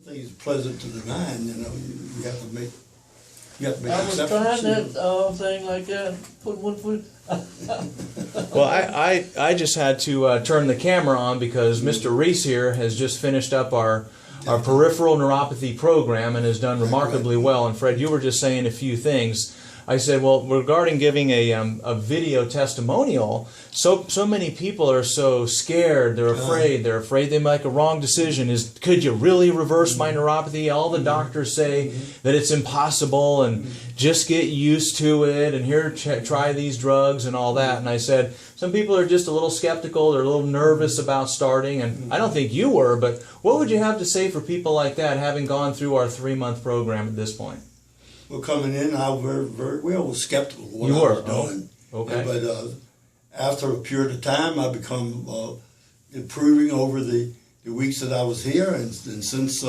Things pleasant to the mind, you know. You have to make. You have to make I was exceptions. trying that thing like that. Put one foot. Well, I just had to turn the camera on because Mr. Reese here has just finished up our peripheral neuropathy program and has done remarkably well. And Fred, you were just saying a few things. I said, well, regarding giving a video testimonial, so many people are so scared, they're afraid they make a wrong decision. Could you really reverse my neuropathy? All the doctors say that it's impossible and just get used to it and here, try these drugs and all that. And I said, some people are just a little skeptical, they're a little nervous about starting, and I don't think you were, but what would you have to say for people like that, having gone through our 3-month program at this point? Well, coming in, I very well was skeptical of what You I were was doing. Okay. But after a period of time, I become improving over the weeks that I was here, and since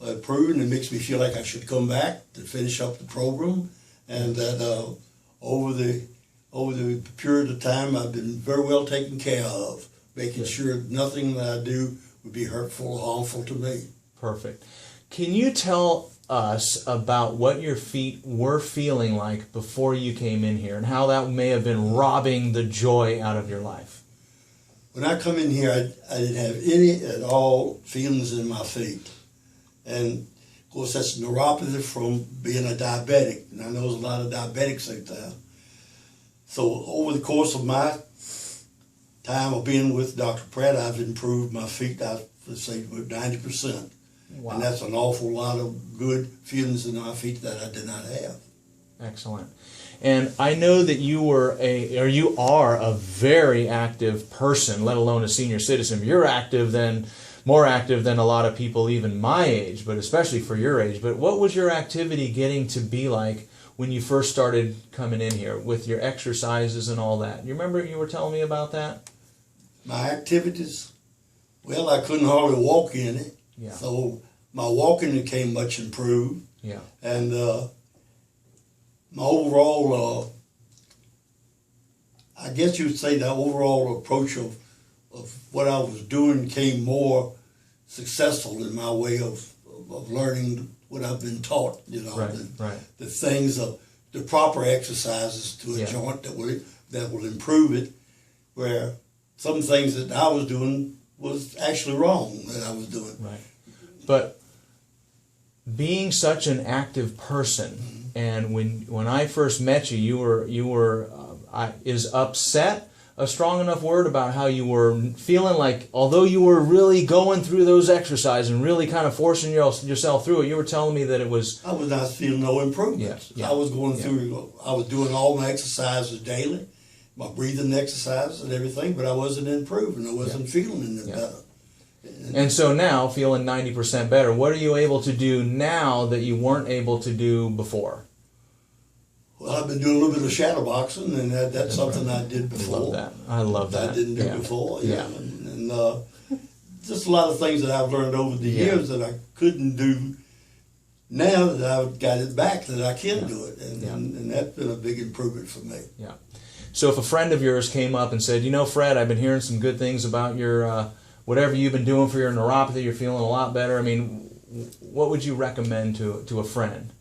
improving, it makes me feel like I should come back to finish up the program, and that over the period of time, I've been very well taken care of, making sure nothing that I do would be hurtful or harmful to me. Perfect. Can you tell us about what your feet were feeling like before you came in here and how that may have been robbing the joy out of your life? When I come in here, I didn't have any at all feelings in my feet. And of course, that's neuropathy from being a diabetic. And I know there's a lot of diabetics out there. So over the course of my time of being with Dr. Pratt, I've improved my feet, I'd say, about 90%. Wow. And that's an awful lot of good feelings in my feet that I did not have. Excellent. And I know that you are a very active person, let alone a senior citizen. You're more active than a lot of people even my age, but especially for your age. But what was your activity getting to be like when you first started coming in here with your exercises and all that? You remember you were telling me about that? My activities? Well, I couldn't hardly walk in it. Yeah. So my walking became much improved. Yeah. And my overall, I guess you would say the overall approach of what I was doing became more successful in my way of learning what I've been taught, you know. Right. The things of the proper exercises to a joint that will improve it, where some things that I was doing was actually wrong that I was doing. Right. But being such an active person, and when I first met you, you were is upset a strong enough word about how you were feeling like, although you were really going through those exercises and really kind of forcing yourself through it, you were telling me that it was... I was not feeling no improvements. Yeah. I was going through, I was doing all my exercises daily, my breathing exercises and everything, but I wasn't improving. I wasn't feeling any better. And so now, feeling 90% better, what are you able to do now that you weren't able to do before? Well, I've been doing a little bit of shadow boxing, and that's something I did before. I love that. I didn't do before. Yeah. And just a lot of things that I've learned over the years that I couldn't do now that I've got it back, that I can do it. And that's been a big improvement for me. Yeah. So if a friend of yours came up and said, you know, Fred, I've been hearing some good things about your... whatever you've been doing for your neuropathy, you're feeling a lot better. I mean, what would you recommend to a friend?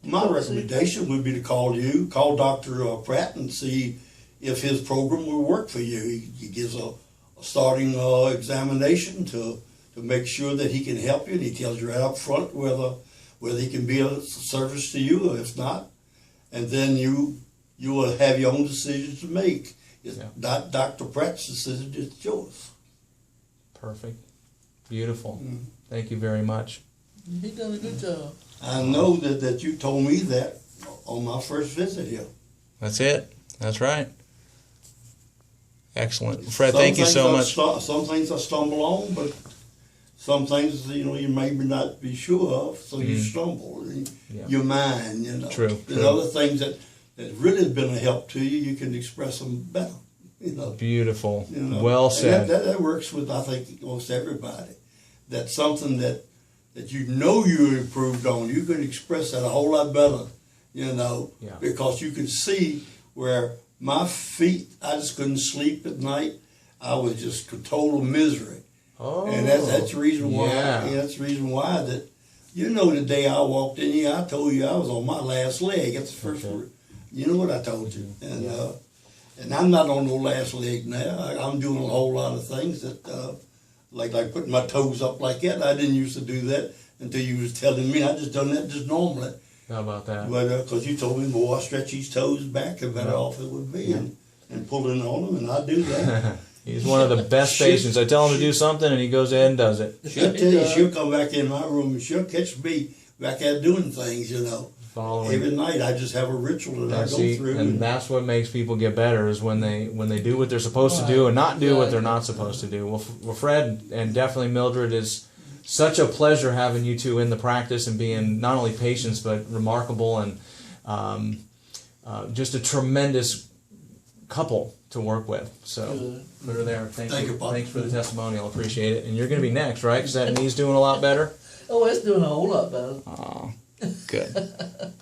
My recommendation would be to call Dr. Pratt and see if his program will work for you. He gives a starting examination to make sure that he can help you, and he tells you right up front whether he can be of service to you or if not. And then you will have your own decision to make. It's not Dr. Pratt's decision, it's yours. Perfect. Beautiful. Thank you very much. He done a good job. I know that you told me that on my first visit here. That's it. That's right. Excellent. Fred, thank you so much. Some things I stumble on, but some things, you know, you may not be sure of, so you stumble. Your mind, you know. True. And other things that really have been a help to you, you can express them better. You know. Beautiful. You know. Well said. That works with, I think, almost everybody. That's something that you know you improved on. You can express that a whole lot better, you know, because you can see where my feet, I just couldn't sleep at night. I was just total misery. Oh, And that's the reason why. yeah. That's the reason why that. You know, the day I walked in here, I told you I was on my last leg. That's the first Okay. word. You know what I told you, and Yeah. and I'm not on no last leg now. I'm doing a whole lot of things that, like putting my toes up like that. I didn't used to do that until you was telling me. I just done that just normally. How about that? But because you told me the more I stretch these toes back, the better Yeah. off it would be, and pulling on them, and I do that. He's one of the best patients. I tell him to do something, and he goes ahead and does it. She'll tell you, she'll come back in my room and she'll catch me back there doing things, you know. Following. Every night I just have a ritual that I go through. And that's what makes people get better is when they do what they're supposed to do and not do what they're not supposed to do. Well, Fred and definitely Mildred, is such a pleasure having you two in the practice and being not only patients but remarkable and just a tremendous couple to work with. So Good. put her there. Thank Thank you. you, Bob. Thanks for the testimonial. Appreciate it. And you're going to be next, right? Because that knee's doing a lot better. Oh, it's doing a whole lot better. Oh, good.